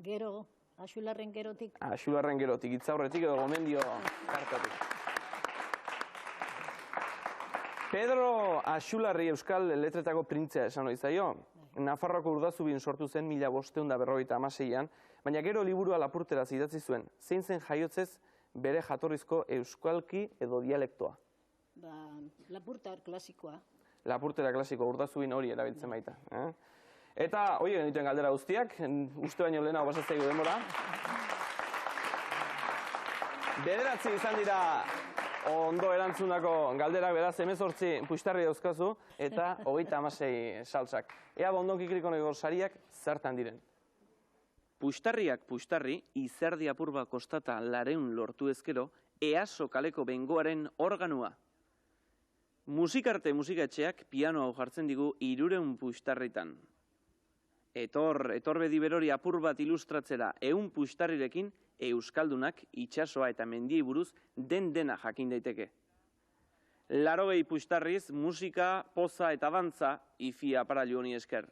Gero, Axularren gerotik. Axularren gerotik, itzaurretik edo gomendio kartatik. Pedro Axularri Euskal Letretako printzea esan hori zaio. Nafarroako Urdazubin sortu zen 1556an, baina gero liburua Lapurteraz idatzi zuen. Zein zen jaiotzez bere jatorrizko euskalki edo dialektoa? Lapurtar klasikoa. Lapurtera klasiko, Urdazubin hori erabiltzen baita. Eta, hori genituen galdera guztiak, uste baino lehenago pasatzaigu denbora. Bederatzi izan dira ondo erantzunako galderak, beraz, 18 puxtarri dauzkazu, eta 36 saltsak. Ea bondon kiklikoneko sariak zertan diren. Puxtarriak puxtarri, izerdi apurba kostata lareun lortu ezkero, EASO kaleko bengoaren organua. Musikarte musikatxeak piano hau jartzen digu 300 puxtarritan. Etorbedi berori apur bat ilustratzera 100 puxtarrirekin, euskaldunak itsasoa eta mendiei buruz dena jakin daiteke. 80 puxtarriz, musika, poza eta dantza, ifia aparailu honi esker.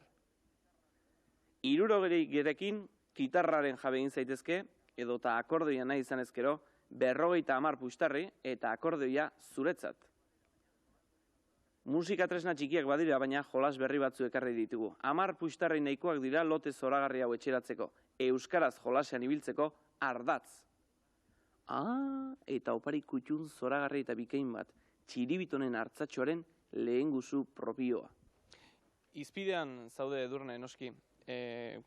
60 gerekin, gitarraren jabe egin zaitezke, edota akordeoia nahi izan ezkero, 50 puxtarri eta akordeoia zuretzat. Musika tresna txikiak badira, baina jolas berri batzu ekarri ditugu. 10 puxtarri nahikoak dira lote zoragarri hau etxeratzeko, euskaraz jolasean ibiltzeko ardatz. Eta opari kutxun zoragarri eta bikain bat, txiribitonen hartzatxoaren lehen guzu propioa. Izpidean zaude Edurne, noski,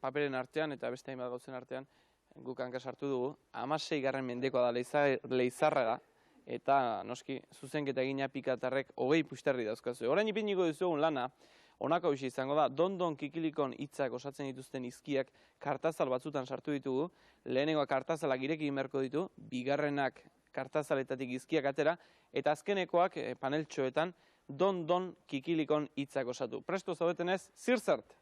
paperen artean eta beste hainbat gauzen artean, guk hanka sartu dugu, 16. mendekoa da Leizarraga, eta noski, zuzenketa egina pikatarrek 20 pusterri dauzkazu. Orain ipiniko dizugun lana, honako hausia izango da, Dondon Kikilikon hitzak osatzen dituzten izkiak kartazal batzutan sartu ditugu, lehenengoa kartazalak ireki beharko ditu, bigarrenak kartazaletatik izkiak atera, eta azkenekoak paneltxoetan Dondon Kikilikon hitzak osatu. Presto zaudetenez, zirzart!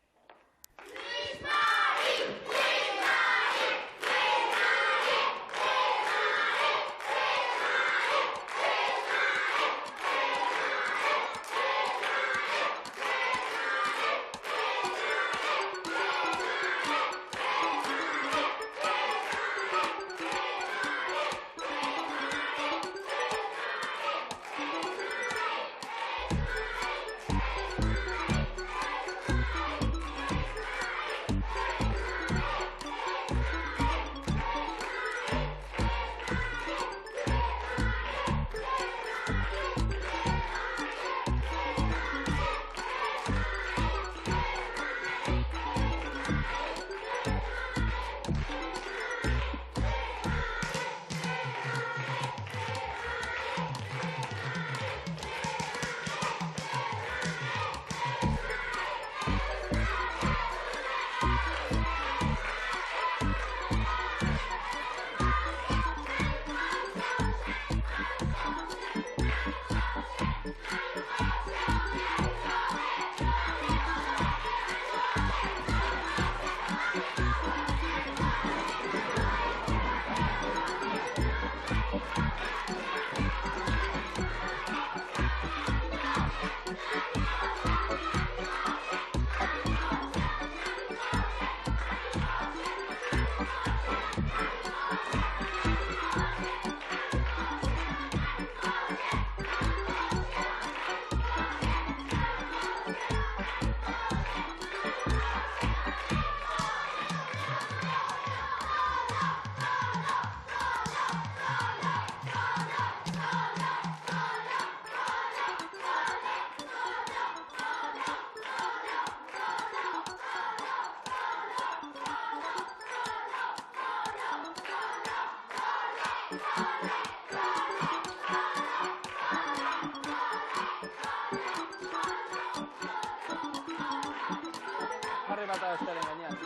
Jarri bata bestaren gainean.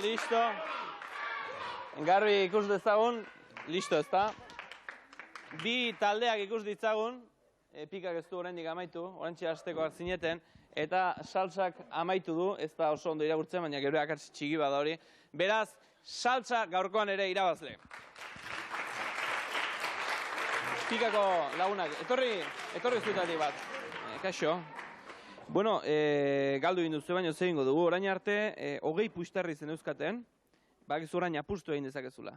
Listo. Garbi ikus dezagun, listo ezta. Bi taldeak ikus ditzagun, pikak ez du oraindik amaitu, oraintxe hastekoak zineten, eta saltsak amaitu du, ez da oso ondo irakurtzen, baina gero akats txiki bada hori. Beraz, saltsa gaurkoan ere irabazle. Pikako lagunak, etorri zuetatik bat. Kaixo. Bueno, galdu egin duzu baino zer egingo dugu. Orain arte, 20 pusterri zen euskaten, bakizu orain apustu egin dezakezula.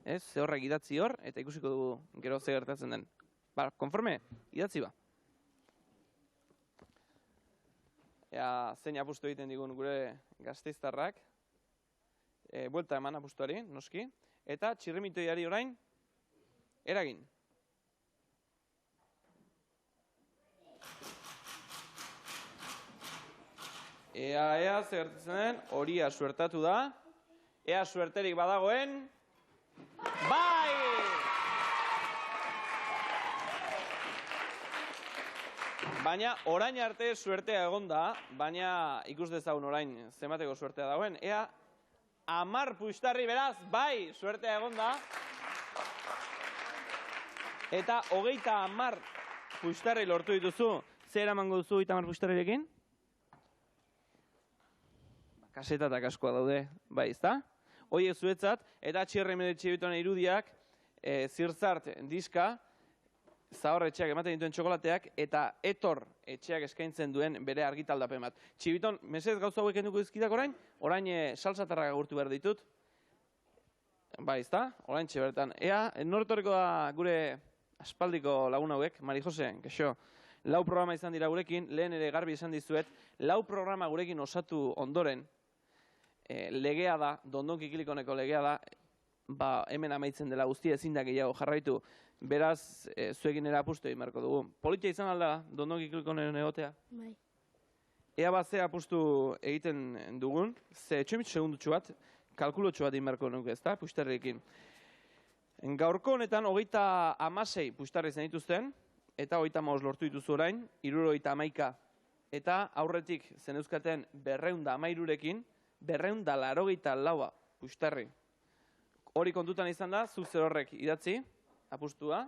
Ez, ze horrek idatzi hor, eta ikusiko dugu gero ze gertatzen den. Ba, konforme, idatzi ba. Zein apustu egiten digun gure gasteiztarrak. Buelta eman apustuari, noski. Eta txirrimitoiari orain, eragin. Ea zertatzen den, horia suertatu da. Ea suerterik badagoen. Bai! Baina orain arte suertea egon da, baina ikus dezagun orain zenbateko suertea dagoen. Ea 10 puxtarri beraz, bai, suertea egon da. Eta 30 puxtarri lortu dituzu. Zer eramango duzu 30 puxtarrirekin? Kasetatak askoa daude, bai, ezta? Hoiek zuetzat, eta txirrimitoiaren irudiak, zirzart diska, Zahor etxeak ematen dituen txokolateak, eta Etor etxeak eskaintzen duen bere argitaldapen bat. Txibiton, mesez gauza hauek enduko dizkidak orain salsatarrak agurtu behar ditut. Bai, ezta? Orain bertan. Ea, nortoriko da gure aspaldiko lagun hauek, Mari Jose, kaixo. lau programa izan dira gurekin, lehen ere garbi esan dizuet, lau programa gurekin osatu ondoren, legea da, Dondon Kikilikoneko legea da, hemen amaitzen dela guztia ezin da gehiago jarraitu, beraz, zuekin ere apustu egin beharko dugu. Politia izan alda, Dondon Kikilikonen egotea? Bai. Ea bat ze apustu egiten dugun, ze etxomitz segundutxu bat, kalkulotxu bat egin beharko nuke, ezta, puxtarrekin. Gaurko honetan, 36 puxtarri izan dituzten, eta 35 lortu dituzu orain, 71 eta aurretik zen euskaten 213-rekin, 284 puxtarri. Hori kontutan izan da, zuk zer horrek idatzi, apustua,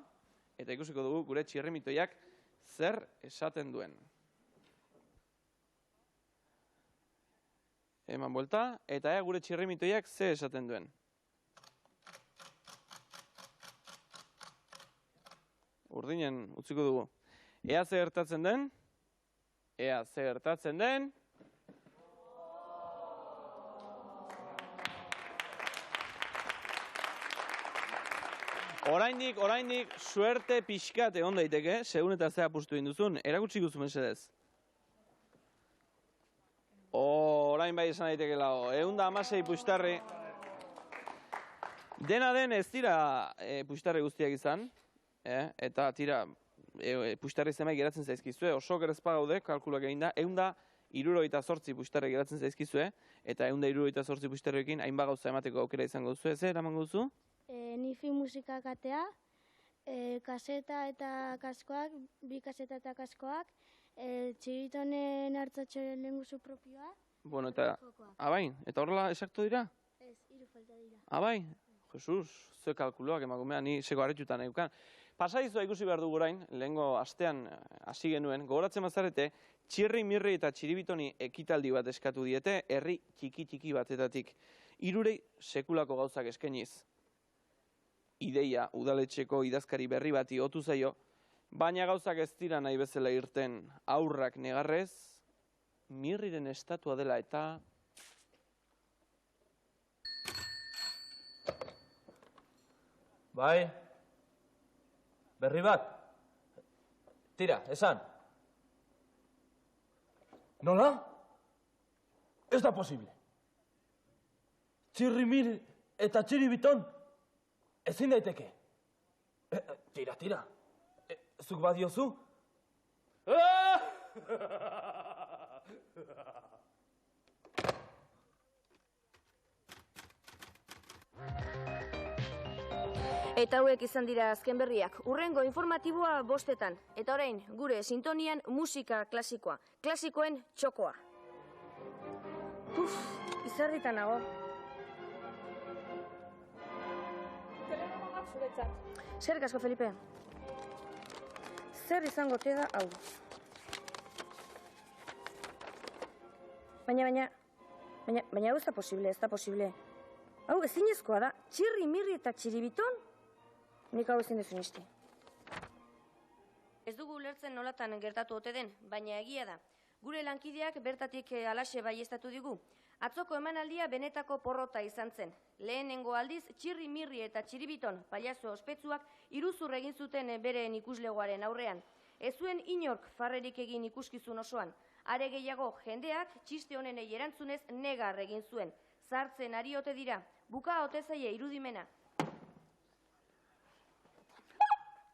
eta ikusiko dugu gure txirrimitoiak zer esaten duen. Eman buelta, eta gure txirrimitoiak zer esaten duen. Urdinen utziko dugu. Ea zer gertatzen den? Ea zer gertatzen den? Oraindik, suerte pixkat egon daiteke, segun eta ze apustu egin duzun, erakutsi guzu mesedez. Orain bai esan daiteke lago, 116 puxtarri. Dena den ez dira puxtarri guztiak izan, eta tira, puxtarri zenbait geratzen zaizkizue, oso gerezpa gaude, kalkulak egin da, 168 puxtarri geratzen zaizkizue, eta 168 puxtarriekin hainbat gauza emateko aukera izango duzu, zer eramango duzu? Nifi musikak atea, kaseta eta kaskoak, bi kaseta eta kaskoak, txiritonen hartzatxoren lenguzu propioa. Bueno, eta, abain, eta horrela esaktu dira? Ez, 3 falta dira. Abai, Jesus, ze kalkuloak emakumea, ni seko harritxutan eukan. Pasaizua ikusi behar dugu orain, lehengo astean hasi genuen, gogoratzen bazarete, txirri, mirri eta txiribitoni ekitaldi bat eskatu diete, herri txiki batetatik. 3 sekulako gauzak eskainiz. Ideia udaletxeko idazkari berri bati otu zaio, baina gauzak ez dira nahi bezala irten, aurrak negarrez, mirriren estatua dela eta... Bai, berri bat. Tira, esan. Nola? Ez da posible. Txirrimir eta txiribiton ezin daiteke. Tira. Zuk badiozu? Eta hauek izan dira azken berriak. Hurrengo informatiboa 5:00. Eta orain, gure sintonian musika klasikoa. Klasikoen txokoa. Izarritan nago. Zer asko, Felipe? Zer izango te da hau? Baina hau ez da posible. Hau ezinezkoa da. Txirri, mirri eta txiribiton? Nik hau ezin duzun izti. Ez dugu ulertzen nolatan gertatu ote den, baina egia da. Gure lankideak bertatik alaxe baieztatu digu. Atzoko emanaldia benetako porrota izan zen. Lehenengo aldiz, txirri, mirri eta txiribiton pailazo ospetsuak iruzur egin zuten beren ikuslegoaren aurrean. Ez zuen inork farrerik egin ikuskizun osoan. Are gehiago, jendeak txiste honenei erantzunez negar egin zuen. Zartzen ari ote dira, buka ote zaie irudimena.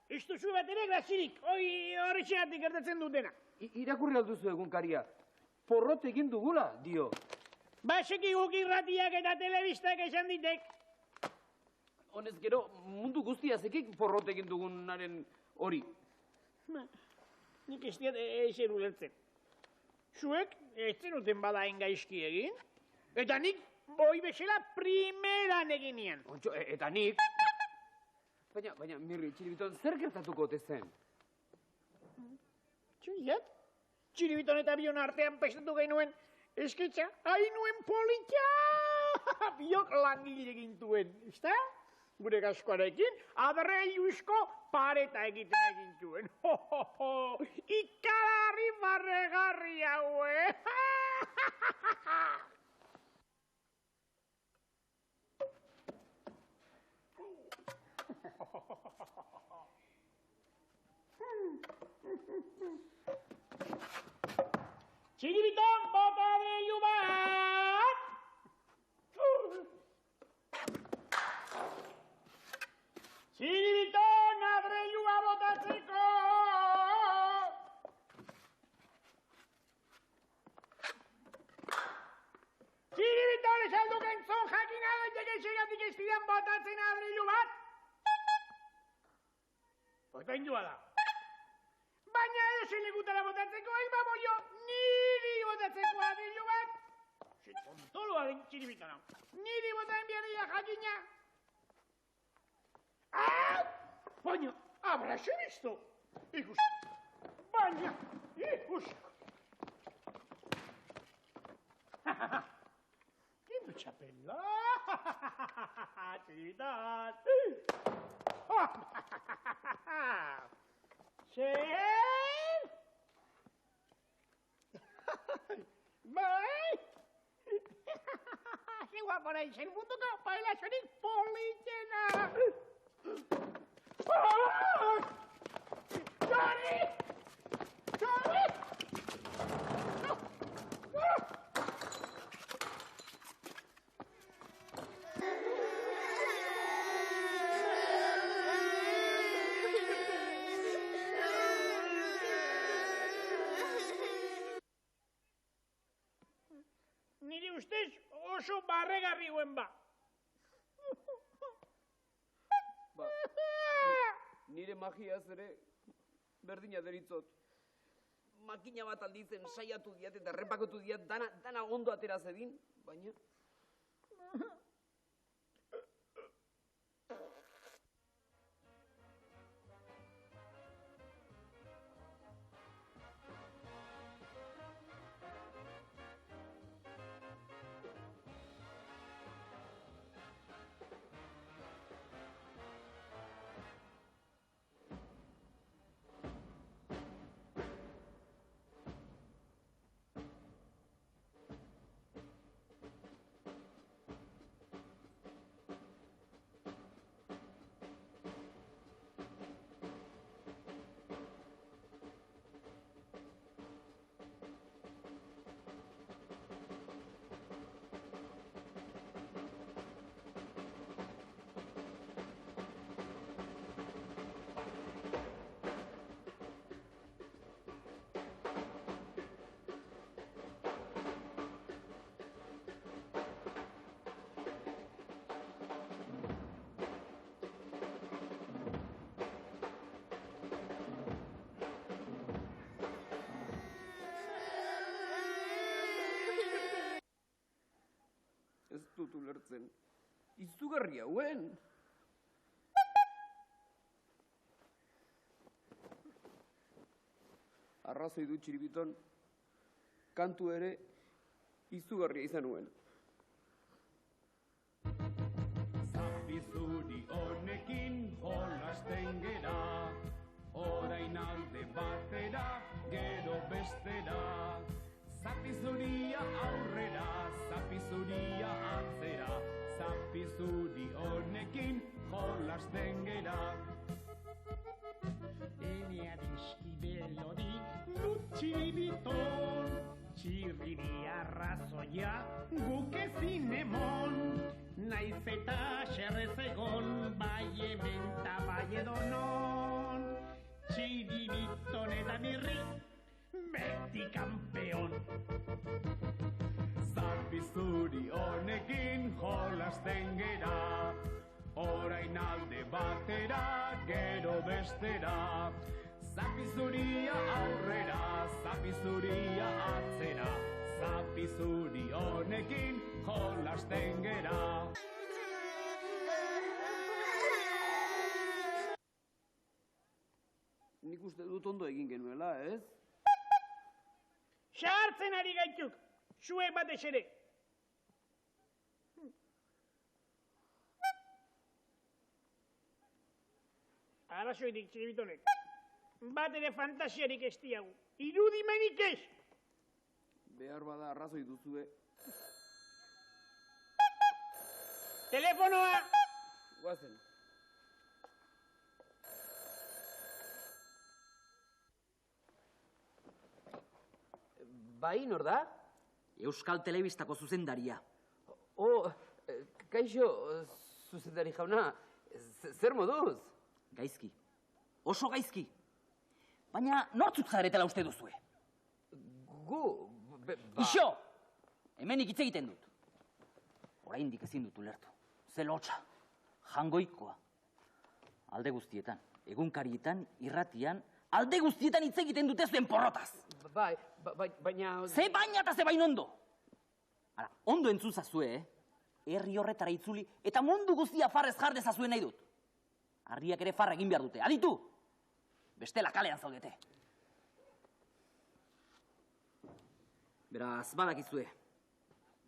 Ez duzu bat ere grazirik, horretxeatik gertatzen dutena. Irakurri alduzu egunkaria, porrot egin dugula, dio. Baseki guk irratiak eta telebistak esan ditek. Honez gero, mundu guztia zekik porrot egin dugunaren hori. Nik ez diat ezer ulertzen. Zuek, ez zenuten badain gaizki egin, eta nik boi bezala primeran egin nian. Eta nik... Baina, Mirri, txiribiton, zer gertatuko ote zen? Txuriat? Txiribiton eta bion artean pestatu genuen esketxa, hainuen politxa! Biok langile gintuen, izta? Gure gaskoarekin, adreiuzko pareta egiten egintuen. Ikalarri barregarri haue! Txiribiton bota adreilu bat! Txiribiton adreilua botatzeko! Txiribiton esalduk entzun jakina daiteke xegatik ez didan botatzen adreilu bat! Botaindua da. Baina edozein legutara botatzeko, hain bollo, niri botatzeko adreilu bat! Tontoloa den Txiribitona. Niri botaen biharria jakina! Baina, abraxe bizto! Ikus! Baina, ikus! Kindu txapela! Txiribitan! Zer? Bai? Ze guapo nahi zen munduko pailazorik politena! Txori! Txori! Nire ustez oso barregarri guen ba. Nire magiaz ere berdina deritzot. Makina bat aldizen saiatu diat eta errepakotu diat dana ondo atera zedin, baina... Ez dut ulertzen. Izugarri hauen. Arrazoi du Txiribiton, kantu ere izugarria izan nuen. Zapizuri honekin jolasten gera, orain alde batera, gero bestera. Zapizuria aurrera, zapizuria atzera, zapizuri honekin jolasten gera. Ene adiskibelorik Txiribiton, txirriri arrazoia guk ezin emon. Naiz eta xerrez egon, bai hemen ta bai edonon. Txiribiton eta mirri, beti kampeon. Zapizuri honekin jolasten gera, orain alde batera, gero bestera. Zapizuria aurrera, zapizuria atzera, zapizuri honekin jolasten gera. Nik uste dut ondo egin genuela, ez? Sartzen ari gaituk, zuek batez ere. Arazoirik Txiribitonek, bat ere fantasiarik ez diagu, irudimenik ez. Behar bada arrazoi duzue. Telefonoa! Guazen. Bai, nor da? Euskal Telebistako zuzendaria. Kaixo, zuzendari jauna, zer moduz? Gaizki. Oso gaizki. Baina nortzuk zaretela uste duzue? Ixo! Hemenik hitz egiten dut. Oraindik ezin dut ulertu. Ze lotsa, jangoikoa. Alde guztietan, egunkarietan, irratian, alde guztietan hitz egiten dute zuen porrotaz. Baina... Ze baina eta ze bain ondo! Hala, ondo entzuzazue, herri horretara itzuli, eta mundu guztia farrez jardezazuen nahi dut. Harriak ere farra egin behar dute, aditu! Bestela kalean zaudete. Beraz, badakizue.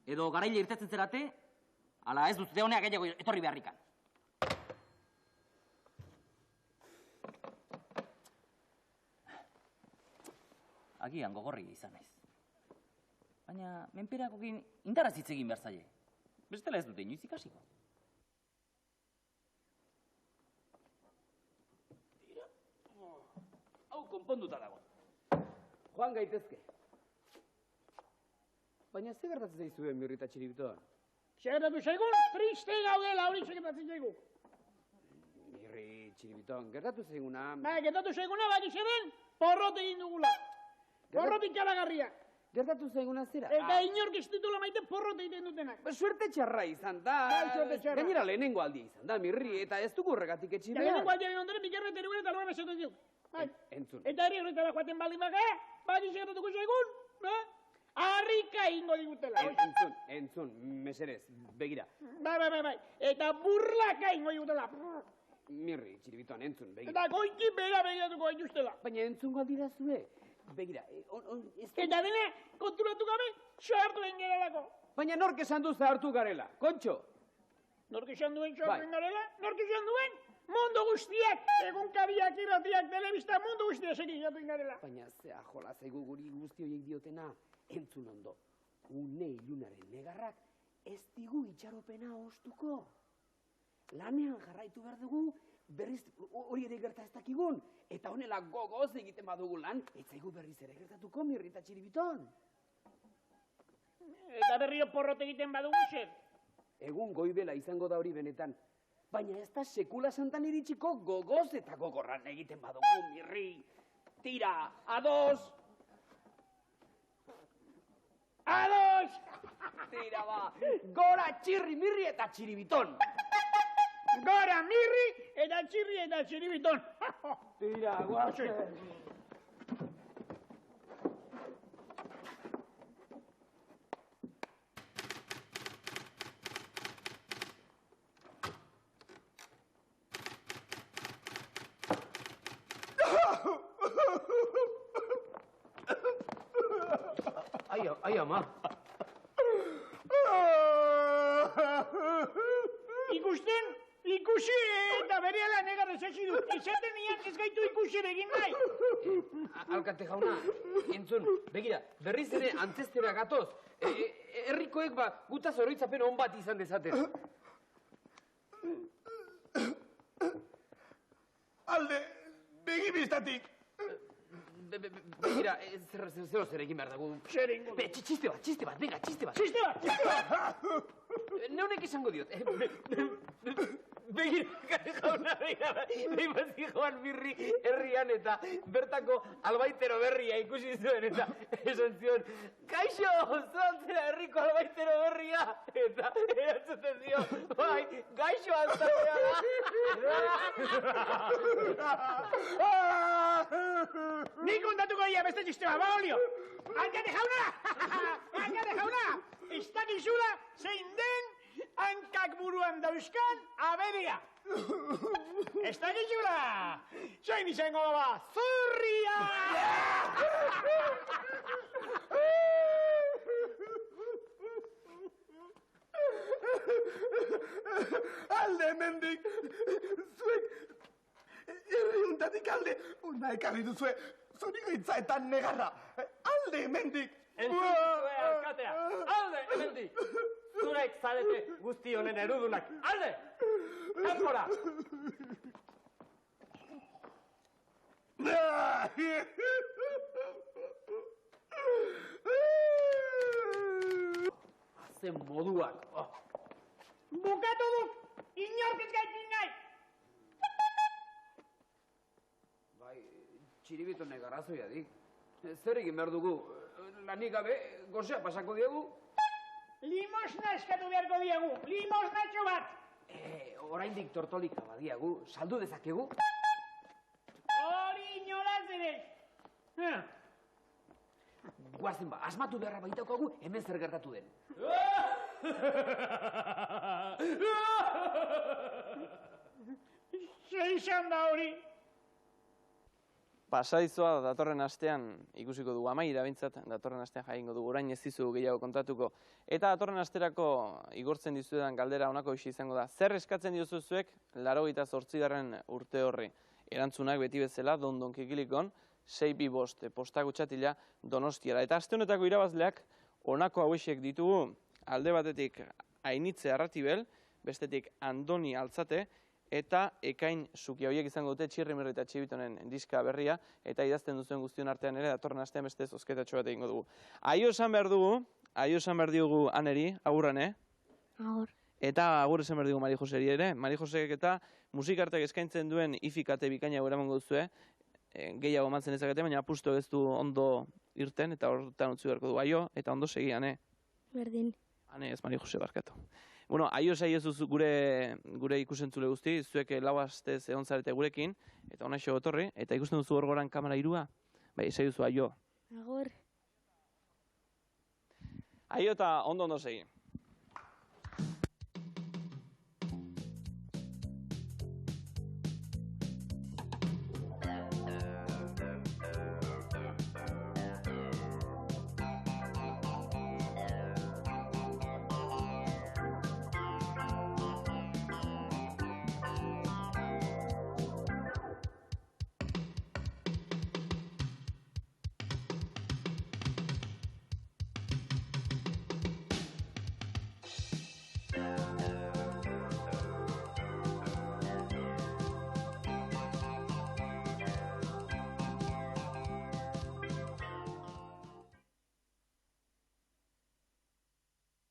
Edo garaile irtetzen zerate, ala ez duzute honeak gehiago etorri beharrikan. Agian gogorri izan naiz. Baina menperakokin indarraz hitz egin behar zaie. Bestela ez dute inoiz ikasiko. Hau konponduta dago. Joan gaitezke. Baina ze gertatzen zaizue Mirri eta Txiribiton? Segertatu zaigun, triste gaudela hori segertatzen zaigu. Mirri, Txiribiton, gertatu zaiguna... Gertatu zaiguna, bakiz eden, porrot egin dugula. Porrot ikaragarria. Gertatu zaiguna zera? Eta inork ez ditula maite porrot egiten dutenak. Suerte txarra izan da. Gainera lehenengo aldia izan da, Mirri, eta ez dugu horregatik etxi behar. Lehenengo aldia ondoren, bikerret eruguen eta loan esaten diuk. Entzun. Eta herri horretara joaten baldin baka, bakiz segertatuko zaigun, harrika ingo digutela. Entzun, meserez, begira. Bai. Eta burlaka ingo digutela. Mirri, Txiribiton, entzun, begira. Eta goiki bera begiratuko gaituztela. Baina entzungo aldira zue. Begira, Eta dena, konturatu gabe, sartu egin garelako. Baina nork esan du zahartu garela, Kontxo? Nork esan duen sartu egin garela? Nork esan duen? Mundu guztiak, egunkariak, irratiak, telebista, mundu guztiak egin garela. Baina zea jola zaigu guri guzti horiek diotena, entzun ondo. Une ilunaren negarrak ez digu itxaropena ostuko. Lanean jarraitu behar dugu, berriz hori ere gerta ez dakigun. Eta honela gogoz egiten badugu lan, ez zaigu berriz ere gertatuko Mirri eta Txiribiton. Eta berrio porrot egiten badugu zer? Egun goibela izango da hori benetan. Baina ez da sekula santan iritsiko gogoz eta gogorran egiten badugu, Mirri. Tira, ados! Ados! Tira ba, gora Txirri, Mirri eta Txiribiton! Gora Mirri eta Txirri eta Txiribiton! Tira, guazen! Ai, ama. Ikusi eta berehala negar ezasi du. Esaten nian ez gaitu ikusi egin nahi. Alkate jauna, entzun, begira, berriz ere antzestera gatoz. Herrikoek gutaz oroitzapen hon bat izan dezaten. Alde, begibiztatik. Begira, zer egin behar dago. Zer egin behar dago. Txiste bat, venga, txiste bat. Txiste bat! Neunek esango diot. Begira, kare jauna, behin bat joan Mirri herrian eta bertako albaitero berria ikusi zuen eta esan zion, kaixo, zoantzera herriko albaitero berria, eta erantzuten zio, bai, gaixo altzatea da. Nik kontatuko dira beste txiste bat, ba olio. Alkate jauna, ez dakizula zein den hankak buruan dauzkan aberia. Ez dakizula, zein izango da, zurria! Alde, mendik, zuek, herriuntatik alde, una ekarri duzue, zuriko hitzaetan negarra. Alde, mendik! Entzun, alkatea, alde, mendik! Zurek zarete guzti honen erudunak, alde! Kanpora! Ze moduak. Bukatu dut, inork ez gaitin nahi. Bai, txiribitonek arrazoia dik. Zer egin behar dugu? Lanik gabe, gozea pasako diegu? Limosna eskatu beharko diegu, limosnatxo bat. Oraindik tortolika badiagu, saldu dezakegu? Hori inolaz ere. Guazen ba, asmatu beharra baitakoagu, hemen zer gertatu den. Zer izan da hori? Pasadizoa datorren astean ikusiko dugu, amaira bintzat, datorren astean jaingo dugu, orain ez dizu gehiago kontatuko. Eta datorren asterako igortzen dizuetan galdera honako isi izango da. Zer eskatzen diozu zuek 88. urte horri? Erantzunak beti bezala, Dondon Kikilikon, 625 postakutxatila Donostiara. Eta aste honetako irabazleak honako hauexek ditugu, alde batetik Ainitze Arratibel, bestetik Andoni Altzate, eta Ekain Zukia horiek izango dute Txirrimirri eta Txibitonen diska berria, eta idazten duzuen guztion artean ere, datorren astean beste zozketatxo bat egingo dugu. Aio esan behar dugu Aneri, agurrane? Agur. Eta agur esan behar dugu Mari Joseri ere. Mari Josek eta musikartek eskaintzen duen ifikate bikaina eramango duzue, gehiago mantzen ezakete, baina apustu ez du ondo irten, eta horretan utzi beharko du. Aio, eta ondo segi, Ane? Berdin. Ane, ez Mari Jose barkatu. Bueno, aio saiezu gure ikusentzule guzti, zuek lau astez egon zarete gurekin, eta honaixo gotorri, eta ikusten duzu hor goran kamera 3? Bai, saiezu aio. Agur. Aio eta ondo segi.